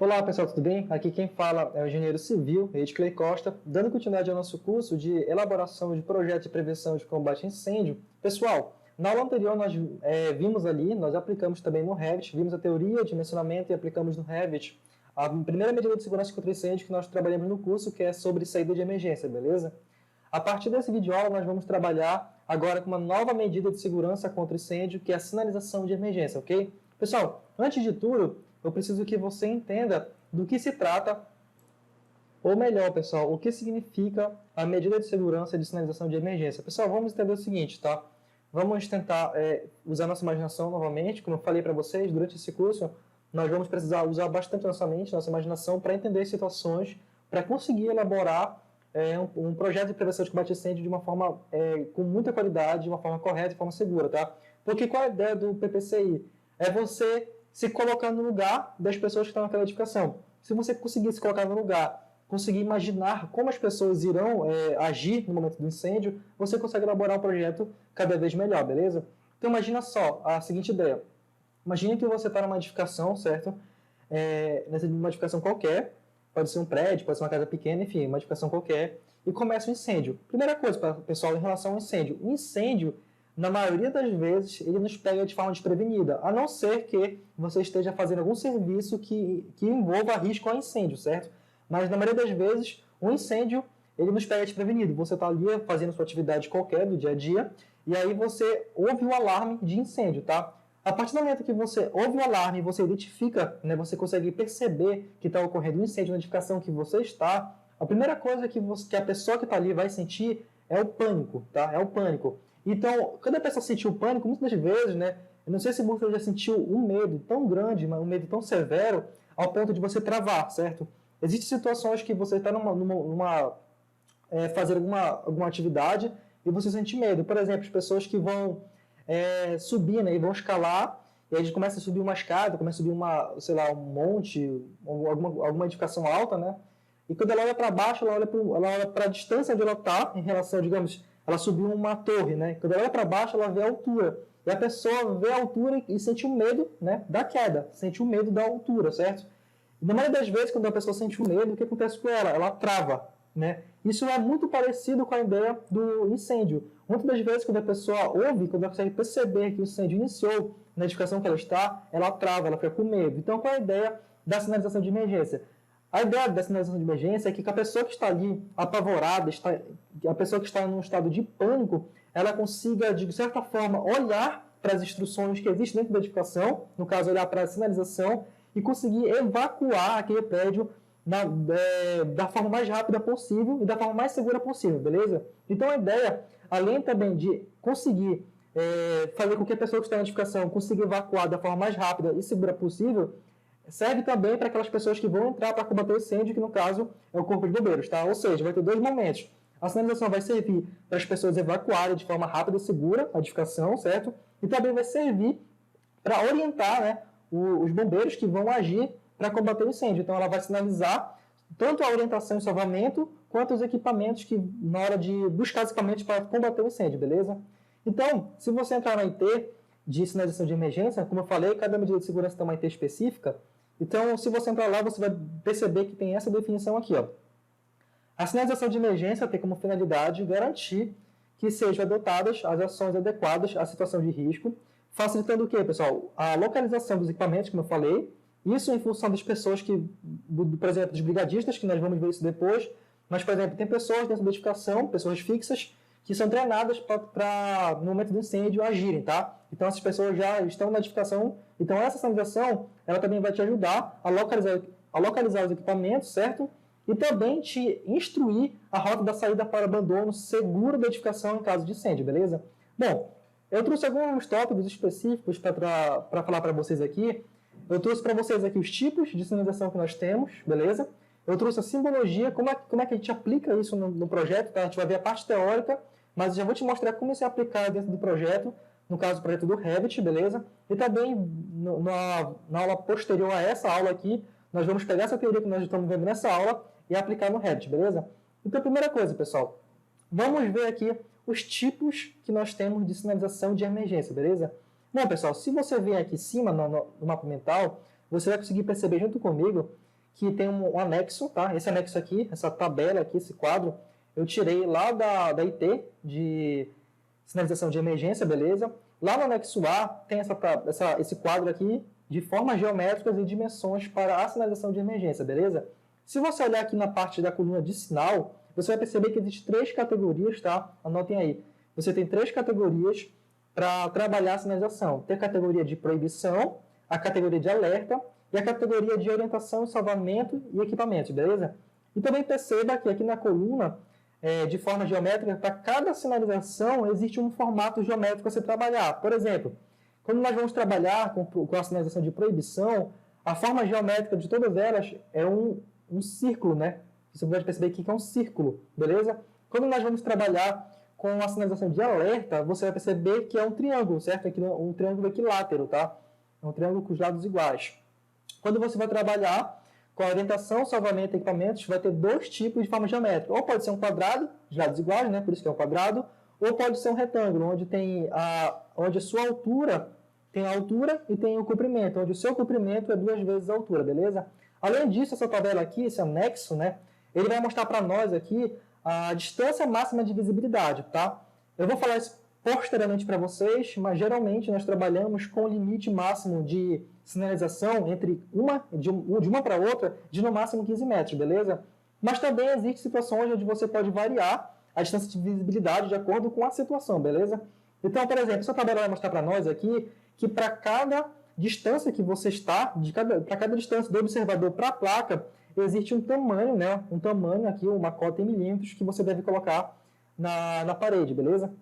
Olá pessoal, tudo bem? Aqui quem fala é o engenheiro civil, Edcley Costa, dando continuidade ao nosso curso de elaboração de projetos de prevenção de combate a incêndio. Pessoal, na aula anterior nós vimos ali, nós aplicamos também no Revit, vimos a teoria, dimensionamento e aplicamos no Revit a primeira medida de segurança contra incêndio que nós trabalhamos no curso, que é sobre saída de emergência, beleza? A partir desse vídeo aula nós vamos trabalhar agora com uma nova medida de segurança contra incêndio, que é a sinalização de emergência, ok? Pessoal, antes de tudo, eu preciso que você entenda do que se trata, ou melhor, pessoal, o que significa a medida de segurança de sinalização de emergência. Pessoal, vamos entender o seguinte, tá? Vamos tentar usar nossa imaginação novamente, como eu falei para vocês, durante esse curso, nós vamos precisar usar bastante nossa mente, nossa imaginação, para entender situações, para conseguir elaborar um projeto de prevenção de combate a incêndio de uma forma com muita qualidade, de uma forma correta, de forma segura, tá? Porque qual é a ideia do PPCI? É você se colocar no lugar das pessoas que estão naquela edificação. Se você conseguir se colocar no lugar, conseguir imaginar como as pessoas irão agir no momento do incêndio, você consegue elaborar um projeto cada vez melhor, beleza? Então imagina só a seguinte ideia. Imagine que você está numa edificação, certo? Numa edificação qualquer, pode ser um prédio, pode ser uma casa pequena, enfim, uma edificação qualquer, e começa um incêndio. Primeira coisa, pessoal, em relação ao incêndio. O incêndio, na maioria das vezes, ele nos pega de forma desprevenida, a não ser que você esteja fazendo algum serviço que envolva risco ao incêndio, certo? Mas, na maioria das vezes, o incêndio, ele nos pega desprevenido. Você está ali fazendo sua atividade qualquer do dia a dia, e aí você ouve o alarme de incêndio, tá? A partir do momento que você ouve o alarme, você identifica, né, você consegue perceber que está ocorrendo um incêndio na edificação que você está, a primeira coisa que a pessoa que está ali vai sentir é o pânico, tá? É o pânico. Então, quando a pessoa sentiu o pânico, muitas vezes, né, eu não sei se você já sentiu um medo tão grande, um medo tão severo, ao ponto de você travar, certo? Existem situações que você está fazer alguma atividade e você sente medo. Por exemplo, as pessoas que vão subir, né, e vão escalar, e aí eles começam a subir uma escada, começam a subir um monte, alguma edificação alta, né? E quando ela olha para baixo, ela olha para a distância onde ela está em relação, digamos, ela subiu uma torre, né? Quando ela olha para baixo, ela vê a altura. E a pessoa vê a altura e sente o medo, né, da queda, sente o medo da altura, certo? E na maioria das vezes, quando a pessoa sente o medo, o que acontece com ela? Ela trava, né? Isso é muito parecido com a ideia do incêndio. Muitas das vezes, quando a pessoa ouve, quando ela consegue perceber que o incêndio iniciou na edificação que ela está, ela trava, ela fica com medo. Então, qual é a ideia da sinalização de emergência? A ideia da sinalização de emergência é que a pessoa que está ali apavorada, a pessoa que está em um estado de pânico, ela consiga, de certa forma, olhar para as instruções que existem dentro da edificação, no caso, olhar para a sinalização, e conseguir evacuar aquele prédio da forma mais rápida possível e da forma mais segura possível, beleza? Então, a ideia, além também de conseguir fazer com que a pessoa que está na edificação consiga evacuar da forma mais rápida e segura possível, serve também para aquelas pessoas que vão entrar para combater o incêndio, que no caso é o corpo de bombeiros, tá? Ou seja, vai ter dois momentos. A sinalização vai servir para as pessoas evacuarem de forma rápida e segura a edificação, certo? E também vai servir para orientar, né, os bombeiros que vão agir para combater o incêndio. Então, ela vai sinalizar tanto a orientação e salvamento, quanto os equipamentos na hora de buscar os equipamentos para combater o incêndio, beleza? Então, se você entrar na IT de sinalização de emergência, como eu falei, cada medida de segurança tem uma IT específica. Então, se você entrar lá, você vai perceber que tem essa definição aqui, ó. A sinalização de emergência tem como finalidade garantir que sejam adotadas as ações adequadas à situação de risco, facilitando o quê, pessoal? A localização dos equipamentos, como eu falei, isso em função das pessoas por exemplo, dos brigadistas, que nós vamos ver isso depois, mas, por exemplo, tem pessoas dentro da edificação, pessoas fixas, que são treinadas para, no momento do incêndio, agirem, tá? Então, essas pessoas já estão na edificação. Então, essa sinalização, ela também vai te ajudar a localizar os equipamentos, certo? E também te instruir a rota da saída para abandono seguro da edificação em caso de incêndio, beleza? Bom, eu trouxe alguns tópicos específicos para falar para vocês aqui. Eu trouxe para vocês aqui os tipos de sinalização que nós temos, beleza? Eu trouxe a simbologia, como é que a gente aplica isso no projeto, tá? A gente vai ver a parte teórica, mas eu já vou te mostrar como isso é aplicado dentro do projeto, no caso do projeto do Revit, beleza? E também, na aula posterior a essa aula aqui, nós vamos pegar essa teoria que nós estamos vendo nessa aula e aplicar no Revit, beleza? Então, primeira coisa, pessoal, vamos ver aqui os tipos que nós temos de sinalização de emergência, beleza? Bom, pessoal, se você vier aqui em cima no mapa mental, você vai conseguir perceber junto comigo que tem um anexo, tá? Esse anexo aqui, essa tabela aqui, esse quadro, eu tirei lá da IT, de sinalização de emergência, beleza? Lá no anexo A tem esse quadro aqui de formas geométricas e dimensões para a sinalização de emergência, beleza? Se você olhar aqui na parte da coluna de sinal, você vai perceber que existem 3 categorias, tá? Anotem aí. Você tem 3 categorias para trabalhar a sinalização. Tem a categoria de proibição, a categoria de alerta e a categoria de orientação, salvamento e equipamentos, beleza? E também perceba que aqui na coluna, de forma geométrica, para cada sinalização existe um formato geométrico a se trabalhar. Por exemplo, quando nós vamos trabalhar com a sinalização de proibição, a forma geométrica de todas elas é um círculo, né? Você pode perceber aqui que é um círculo, beleza? Quando nós vamos trabalhar com a sinalização de alerta, você vai perceber que é um triângulo, certo? Aqui um triângulo equilátero, tá? É um triângulo com os lados iguais. Quando você vai trabalhar com a orientação, salvamento e equipamentos, vai ter 2 tipos de forma geométrica. Ou pode ser um quadrado, de lados iguais, né? Por isso que é um quadrado. Ou pode ser um retângulo, onde a sua altura tem a altura e tem o comprimento, onde o seu comprimento é 2 vezes a altura, beleza? Além disso, essa tabela aqui, esse anexo, né? Ele vai mostrar para nós aqui a distância máxima de visibilidade, tá? Eu vou falar isso posteriormente para vocês, mas geralmente nós trabalhamos com o limite máximo de sinalização de uma para outra de no máximo 15 metros, beleza? Mas também existem situações onde você pode variar a distância de visibilidade de acordo com a situação, beleza? Então, por exemplo, essa tabela vai mostrar para nós aqui que para cada distância que você está, para cada distância do observador para a placa, existe um tamanho, né? Um tamanho aqui, uma cota em milímetros que você deve colocar na parede, beleza?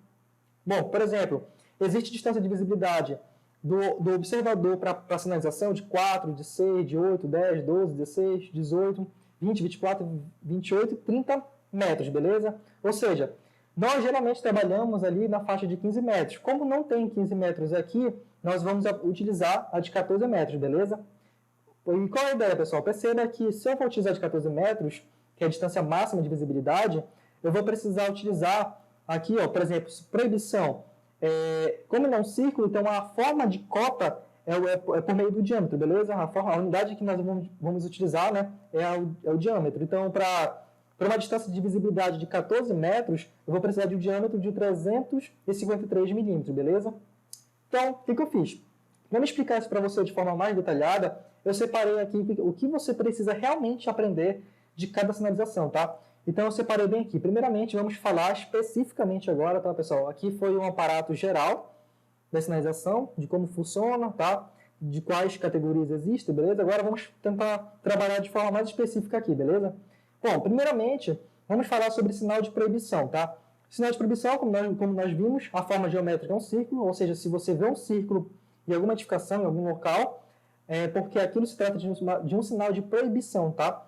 Bom, por exemplo, existe distância de visibilidade do observador para a sinalização de 4, de 6, de 8, 10, 12, 16, 18, 20, 24, 28 e 30 metros, beleza? Ou seja, nós geralmente trabalhamos ali na faixa de 15 metros. Como não tem 15 metros aqui, nós vamos utilizar a de 14 metros, beleza? E qual é a ideia, pessoal? Perceba que se eu for utilizar de 14 metros, que é a distância máxima de visibilidade, eu vou precisar utilizar aqui, ó, por exemplo, proibição. Como ele é um círculo, então a forma de cota é por meio do diâmetro, beleza? A unidade que nós vamos utilizar, né, é o diâmetro. Então, para uma distância de visibilidade de 14 metros, eu vou precisar de um diâmetro de 353 milímetros, beleza? Então, o que eu fiz? Para me explicar isso para você de forma mais detalhada, eu separei aqui o que você precisa realmente aprender de cada sinalização, tá? Então, eu separei bem aqui. Primeiramente, vamos falar especificamente agora, tá, pessoal? Aqui foi um aparato geral da sinalização, de como funciona, tá? De quais categorias existem, beleza? Agora vamos tentar trabalhar de forma mais específica aqui, beleza? Bom, primeiramente, vamos falar sobre sinal de proibição, tá? Sinal de proibição, como nós vimos, a forma geométrica é um círculo, ou seja, se você vê um círculo em alguma edificação, em algum local, é porque aquilo se trata de um sinal de proibição, tá?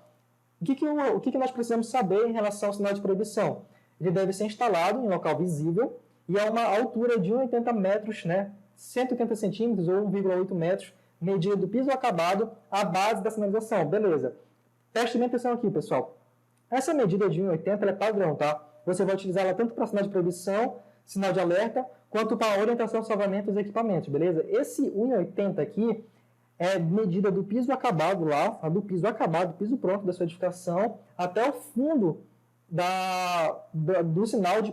O que nós precisamos saber em relação ao sinal de proibição? Ele deve ser instalado em local visível e a uma altura de 1,80 metros, né? 180 centímetros ou 1,8 metros, medida do piso acabado à base da sinalização, beleza? Preste bem atenção aqui, pessoal. Essa medida de 1,80 é padrão, tá? Você vai utilizá-la tanto para sinal de proibição, sinal de alerta, quanto para orientação, salvamento e equipamentos, beleza? Esse 1,80 aqui é medida do piso acabado lá, do piso pronto da sua edificação, até o fundo do sinal de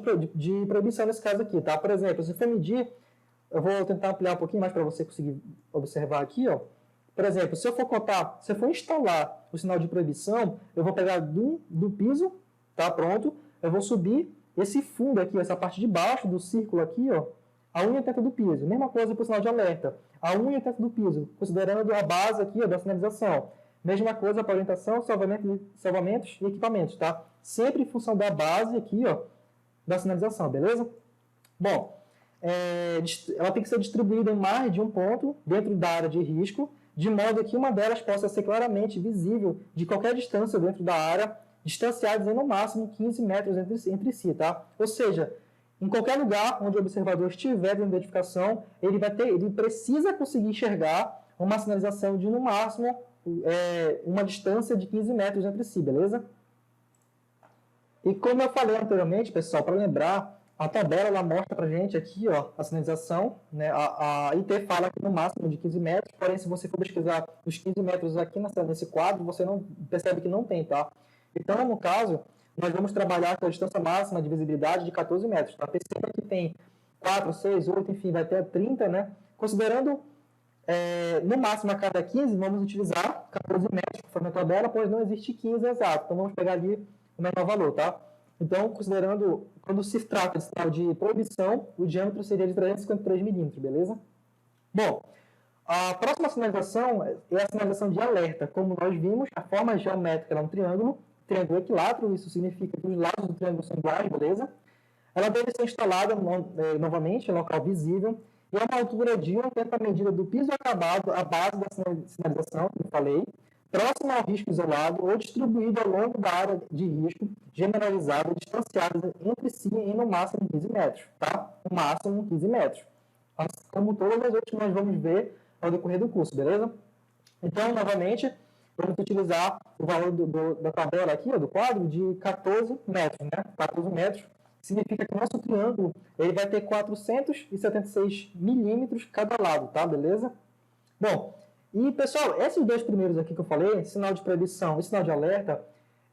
proibição nesse caso aqui, tá? Por exemplo, se for medir, eu vou tentar ampliar um pouquinho mais para você conseguir observar aqui, ó. Por exemplo, se eu for instalar o sinal de proibição, eu vou pegar do piso, tá? Pronto, eu vou subir esse fundo aqui, essa parte de baixo do círculo aqui, ó, a 1,80 do piso. Mesma coisa para o sinal de alerta, a 1,80 do piso, considerando a base aqui, ó, da sinalização. Mesma coisa para orientação, salvamentos e equipamentos, tá? Sempre em função da base aqui, ó, da sinalização, beleza? Bom, ela tem que ser distribuída em mais de um ponto dentro da área de risco, de modo que uma delas possa ser claramente visível de qualquer distância dentro da área, distanciadas em no máximo 15 metros entre si, tá? Ou seja, em qualquer lugar onde o observador estiver dentro da edificação, ele precisa conseguir enxergar uma sinalização de no máximo uma distância de 15 metros entre si, beleza? E como eu falei anteriormente, pessoal, para lembrar, A tabela ela mostra para gente aqui, ó, a sinalização, né? A IT fala que no máximo de 15 metros, porém, se você for pesquisar os 15 metros aqui nesse quadro, você não percebe que não tem, tá? Então, no caso, nós vamos trabalhar com a distância máxima de visibilidade de 14 metros, tá? Perceba que tem 4, 6, 8, enfim, vai até 30, né? Considerando no máximo a cada 15, vamos utilizar 14 metros conforme a tabela, pois não existe 15 exato. Então, vamos pegar ali o menor valor, tá? Então, considerando, quando se trata de sinal de proibição, o diâmetro seria de 353 milímetros, beleza? Bom, a próxima sinalização é a sinalização de alerta. Como nós vimos, a forma geométrica é um triângulo equilátero, isso significa que os lados do triângulo são iguais, beleza? Ela deve ser instalada novamente em local visível e a uma altura de 80 medida do piso acabado, à base da sinalização, como eu falei, próxima ao risco isolado ou distribuído ao longo da área de risco generalizada, distanciadas entre si em no máximo 15 metros, tá? No máximo 15 metros. Como todas as outras que nós vamos ver ao decorrer do curso, beleza? Então, novamente, vamos utilizar o valor da tabela aqui, ó, do quadro, de 14 metros, né? 14 metros significa que o nosso triângulo ele vai ter 476 milímetros cada lado, tá? Beleza? Bom, e pessoal, esses dois primeiros aqui que eu falei, sinal de proibição e sinal de alerta,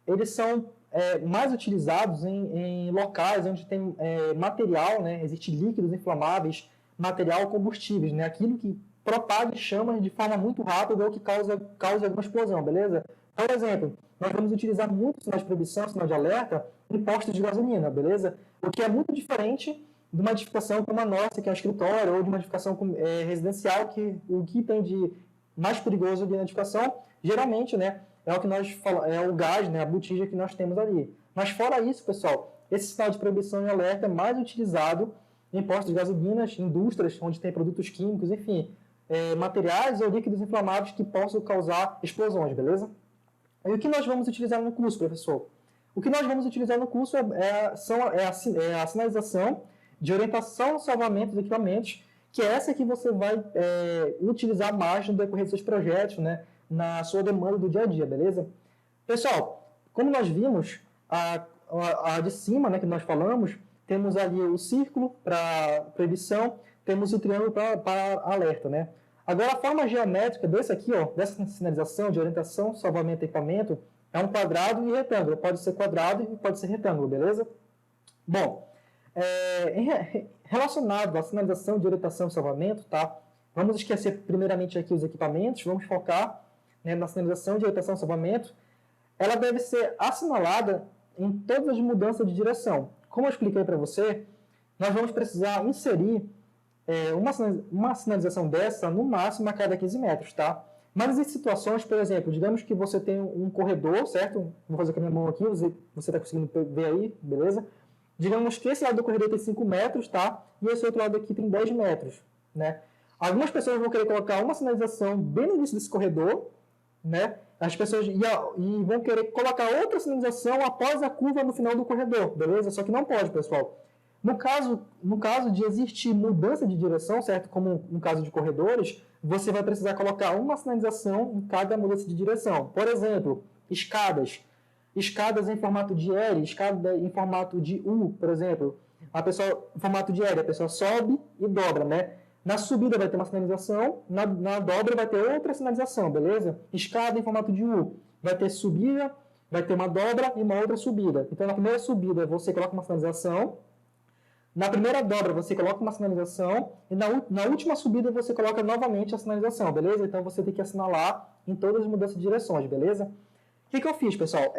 eles são mais utilizados em locais onde tem material, né? Existe líquidos inflamáveis, material combustíveis, né? Aquilo que propaga chamas de forma muito rápida ou que cause alguma explosão, beleza? Por exemplo, nós vamos utilizar muito sinal de proibição, sinal de alerta em postos de gasolina, beleza? O que é muito diferente de uma edificação como a nossa, que é um escritório, ou de uma edificação residencial, que o que tem de mais perigoso ali na edificação, geralmente, né, é o que nós falamos, é o gás, né, a botija que nós temos ali. Mas fora isso, pessoal, esse sinal de proibição e alerta é mais utilizado em postos de gasolinas, indústrias, onde tem produtos químicos, enfim, materiais ou líquidos inflamáveis que possam causar explosões, beleza? E o que nós vamos utilizar no curso, professor? O que nós vamos utilizar no curso é a sinalização de orientação ao salvamento dos equipamentos, que é essa que você vai utilizar mais no decorrer dos seus projetos, né, na sua demanda do dia a dia, beleza? Pessoal, como nós vimos, a de cima, né, que nós falamos, temos ali o círculo para proibição, temos o triângulo para alerta, né? Agora, a forma geométrica desse aqui, ó, dessa sinalização de orientação, salvamento e equipamento, é um quadrado e retângulo. Pode ser quadrado e pode ser retângulo, beleza? Bom, relacionado à sinalização de orientação e salvamento, tá? Vamos esquecer primeiramente aqui os equipamentos, vamos focar, né, na sinalização de orientação e salvamento. Ela deve ser assinalada em todas as mudanças de direção. Como eu expliquei para você, nós vamos precisar inserir uma sinalização dessa no máximo a cada 15 metros, tá? Mas em situações, por exemplo, digamos que você tem um corredor, certo? Vou fazer com a minha mão aqui, você está conseguindo ver aí, beleza? Digamos que esse lado do corredor tem 5 metros, tá? E esse outro lado aqui tem 10 metros, né? Algumas pessoas vão querer colocar uma sinalização bem no início desse corredor, né? As pessoas e vão querer colocar outra sinalização após a curva no final do corredor, beleza? Só que não pode, pessoal. No caso de existir mudança de direção, certo? Como no caso de corredores, você vai precisar colocar uma sinalização em cada mudança de direção. Por exemplo, escadas. Escadas em formato de L, escada em formato de U, por exemplo. Em formato de L, a pessoa sobe e dobra, né? Na subida vai ter uma sinalização, na dobra vai ter outra sinalização, beleza? Escada em formato de U, vai ter subida, vai ter uma dobra e uma outra subida. Então, na primeira subida, você coloca uma sinalização. Na primeira dobra, você coloca uma sinalização e na última subida você coloca novamente a sinalização, beleza? Então, você tem que assinalar em todas as mudanças de direções, beleza? O que eu fiz, pessoal?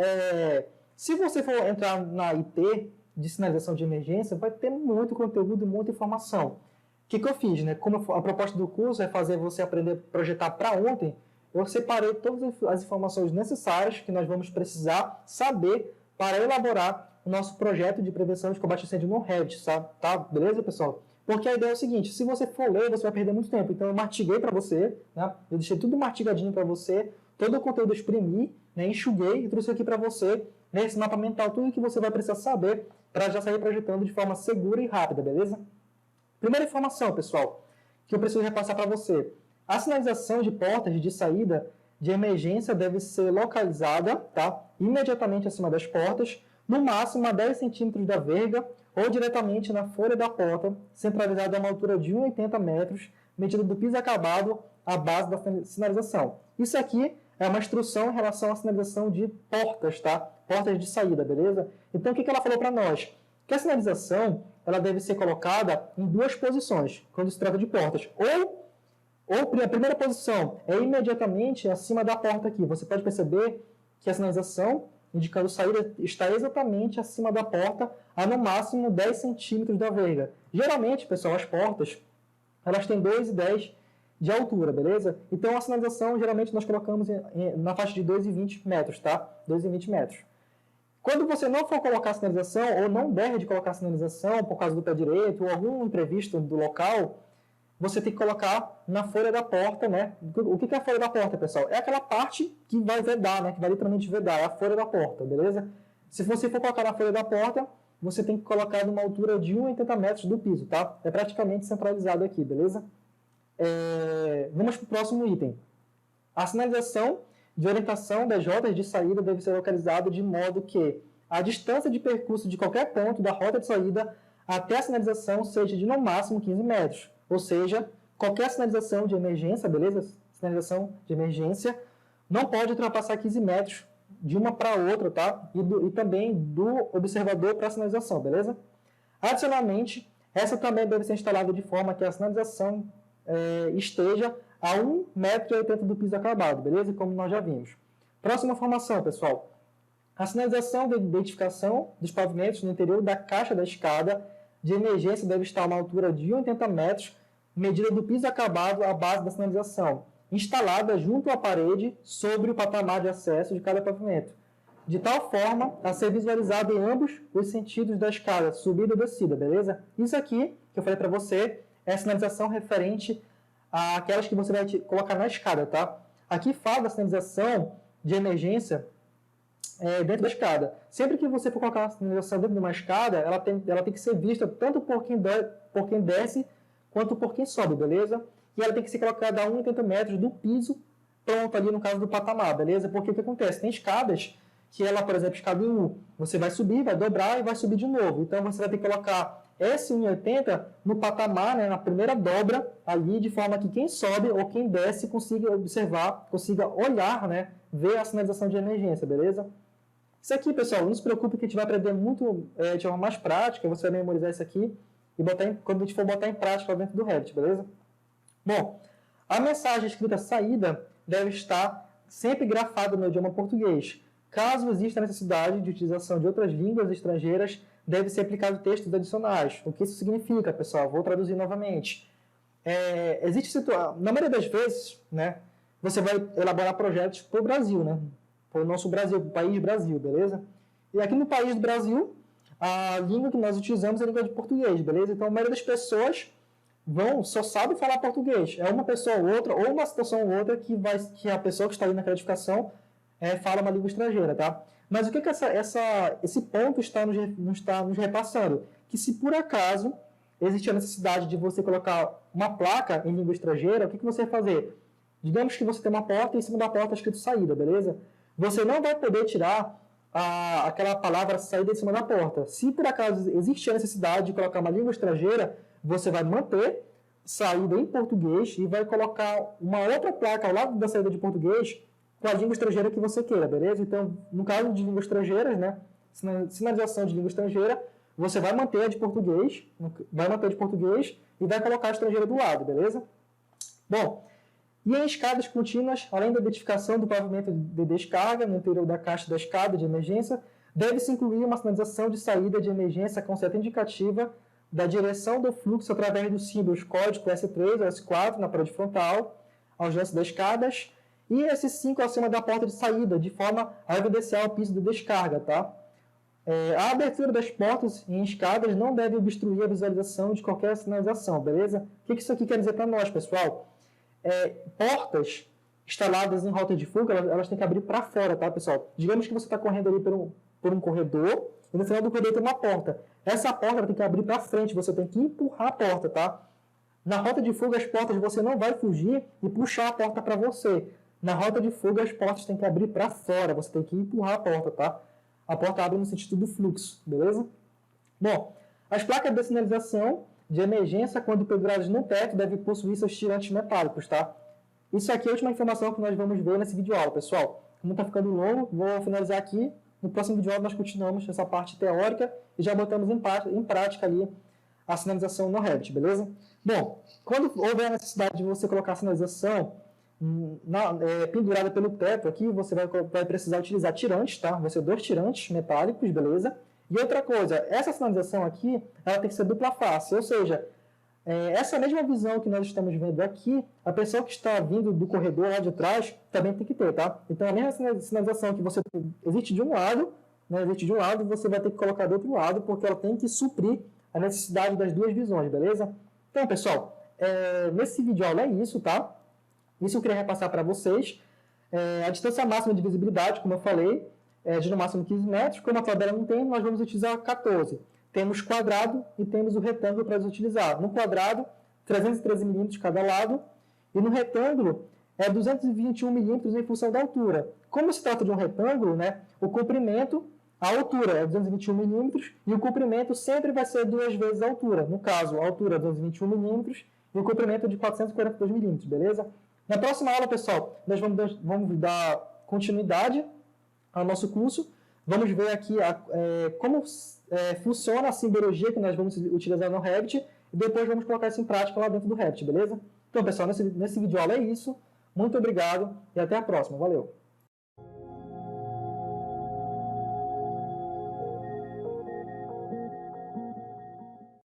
Se você for entrar na IT de sinalização de emergência, vai ter muito conteúdo e muita informação. O que eu fiz, né? Como a proposta do curso é fazer você aprender a projetar para ontem, eu separei todas as informações necessárias que nós vamos precisar saber para elaborar o nosso projeto de prevenção de combate a incêndio no Revit, tá? Beleza, pessoal? Porque a ideia é o seguinte, se você for ler, você vai perder muito tempo. Então, eu martiguei para você, né? Eu deixei tudo martigadinho para você, todo o conteúdo eu exprimi, né? Enxuguei e trouxe aqui para você, nesse mapa mental, tudo que você vai precisar saber para já sair projetando de forma segura e rápida, beleza? Primeira informação, pessoal, que eu preciso repassar para você. A sinalização de portas de saída de emergência deve ser localizada, tá? Imediatamente acima das portas, no máximo a 10 centímetros da verga ou diretamente na folha da porta, centralizada a uma altura de 1,80 metros, medida do piso acabado à base da sinalização. Isso aqui é uma instrução em relação à sinalização de portas, tá? Portas de saída, beleza? Então, o que ela falou para nós? Que a sinalização ela deve ser colocada em duas posições, quando se trata de portas. Ou a primeira posição é imediatamente acima da porta aqui. Você pode perceber que a sinalização indicando saída está exatamente acima da porta, a no máximo 10 centímetros da verga. Geralmente, pessoal, as portas elas têm 2,10 de altura, beleza? Então, a sinalização, geralmente, nós colocamos na faixa de 2,20 metros, tá? 2,20 metros. Quando você não for colocar a sinalização, ou não der de colocar a sinalização por causa do pé direito, ou algum imprevisto do local, você tem que colocar na folha da porta, né? O que é a folha da porta, pessoal? É aquela parte que vai vedar, né? Que vai literalmente vedar, é a folha da porta, beleza? Se você for colocar na folha da porta, você tem que colocar numa altura de 1,80 metros do piso, tá? É praticamente centralizado aqui, beleza? Vamos para o próximo item. A sinalização de orientação das rotas de saída deve ser localizada de modo que a distância de percurso de qualquer ponto da rota de saída até a sinalização seja de no máximo 15 metros. Ou seja, qualquer sinalização de emergência, beleza? Sinalização de emergência não pode ultrapassar 15 metros de uma para outra, tá? E também do observador para a sinalização, beleza? Adicionalmente, essa também deve ser instalada de forma que a sinalização esteja a 1,80 metro do piso acabado, beleza? Como nós já vimos. Próxima informação, pessoal. A sinalização de identificação dos pavimentos no interior da caixa da escada de emergência deve estar a uma altura de 1,80 metros, medida do piso acabado à base da sinalização, instalada junto à parede sobre o patamar de acesso de cada pavimento, de tal forma a ser visualizado em ambos os sentidos da escada, subida e descida, beleza? Isso aqui, que eu falei para você, é a sinalização referente àquelas que você vai colocar na escada, tá? Aqui fala da sinalização de emergência dentro da escada. Sempre que você for colocar a sinalização dentro de uma escada, ela tem que ser vista tanto por quem desce quanto por quem sobe, beleza? E ela tem que ser colocada a 1,80 metros do piso, pronto ali no caso do patamar, beleza? Porque o que acontece? Tem escadas que ela, por exemplo, escada 1, você vai subir, vai dobrar e vai subir de novo. Então, você vai ter que colocar esse 1,80 no patamar, né, na primeira dobra, ali, de forma que quem sobe ou quem desce consiga observar, consiga olhar, né, ver a sinalização de emergência, beleza? Isso aqui, pessoal, não se preocupe que a gente vai aprender muito de forma mais prática, você vai memorizar isso aqui e quando a gente for botar em prática lá dentro do Revit, beleza? Bom, a mensagem escrita saída deve estar sempre grafada no idioma português. Caso exista a necessidade de utilização de outras línguas estrangeiras, deve ser aplicado textos adicionais. O que isso significa, pessoal? Vou traduzir novamente. Na maioria das vezes, né, você vai elaborar projetos para o Brasil, né? Para o nosso Brasil, para o país Brasil, beleza? E aqui no país do Brasil, a língua que nós utilizamos é a língua de português, beleza? Então, a maioria das pessoas só sabe falar português. É uma pessoa ou outra, ou uma situação ou outra que a pessoa que está ali naquela edificação fala uma língua estrangeira, tá? Mas o que esse ponto está nos repassando? Que se por acaso existir a necessidade de você colocar uma placa em língua estrangeira, o que você vai fazer? Digamos que você tem uma porta e em cima da porta está escrito saída, beleza? Você não vai poder tirar aquela palavra saída em cima da porta. Se por acaso existir a necessidade de colocar uma língua estrangeira, você vai manter saída em português e vai colocar uma outra placa ao lado da saída de português com a língua estrangeira que você queira, beleza? Então, no caso de línguas estrangeiras, né, sinalização de língua estrangeira, você vai manter a de português, e vai colocar a estrangeira do lado, beleza? Bom, e em escadas contínuas, além da identificação do pavimento de descarga no interior da caixa da escada de emergência, deve-se incluir uma sinalização de saída de emergência com seta indicativa da direção do fluxo através dos símbolos código S3 ou S4 na parede frontal, aos lances das escadas, e S5 acima da porta de saída, de forma a evidenciar o piso de descarga, tá? A abertura das portas em escadas não deve obstruir a visualização de qualquer sinalização, beleza? O que isso aqui quer dizer para nós, pessoal? Portas instaladas em rota de fuga, elas têm que abrir para fora, tá, pessoal? Digamos que você está correndo ali por um corredor, e no final do corredor tem uma porta. Essa porta tem que abrir para frente, você tem que empurrar a porta, tá? Na rota de fuga, as portas você não vai fugir e puxar a porta para você. Na rota de fuga, as portas têm que abrir para fora, você tem que empurrar a porta, tá? A porta abre no sentido do fluxo, beleza? Bom, As placas de sinalização de emergência, quando penduradas no teto, devem possuir seus tirantes metálicos, tá? Isso aqui é a última informação que nós vamos ver nesse vídeo aula, pessoal. Como está ficando longo, vou finalizar aqui. No próximo vídeo aula nós continuamos essa parte teórica e já botamos em prática ali a sinalização no Revit, beleza? Bom, quando houver a necessidade de você colocar a sinalização pendurada pelo teto aqui, você vai precisar utilizar tirantes, tá? Vão ser 2 tirantes metálicos, beleza? E outra coisa, essa sinalização aqui, ela tem que ser dupla face, ou seja, essa mesma visão que nós estamos vendo aqui, a pessoa que está vindo do corredor lá de trás também tem que ter, tá? Então, a mesma sinalização que você existe de um lado, né, você vai ter que colocar do outro lado, porque ela tem que suprir a necessidade das duas visões, beleza? Então, pessoal, nesse vídeo aula é isso, tá? Isso eu queria repassar para vocês. A distância máxima de visibilidade, como eu falei, é de no máximo 15 metros. Como a tabela não tem, nós vamos utilizar 14. Temos quadrado e temos o retângulo para utilizar. No quadrado, 313 milímetros cada lado. E no retângulo, 221 milímetros em função da altura. Como se trata de um retângulo, né, o comprimento, a altura é 221 milímetros e o comprimento sempre vai ser 2 vezes a altura. No caso, a altura é 221 milímetros e o comprimento é de 442 milímetros, beleza? Na próxima aula, pessoal, nós vamos dar continuidade ao nosso curso. Vamos ver aqui como funciona a simbologia que nós vamos utilizar no Revit e depois vamos colocar isso em prática lá dentro do Revit, beleza? Então, pessoal, nesse vídeo aula é isso. Muito obrigado e até a próxima. Valeu!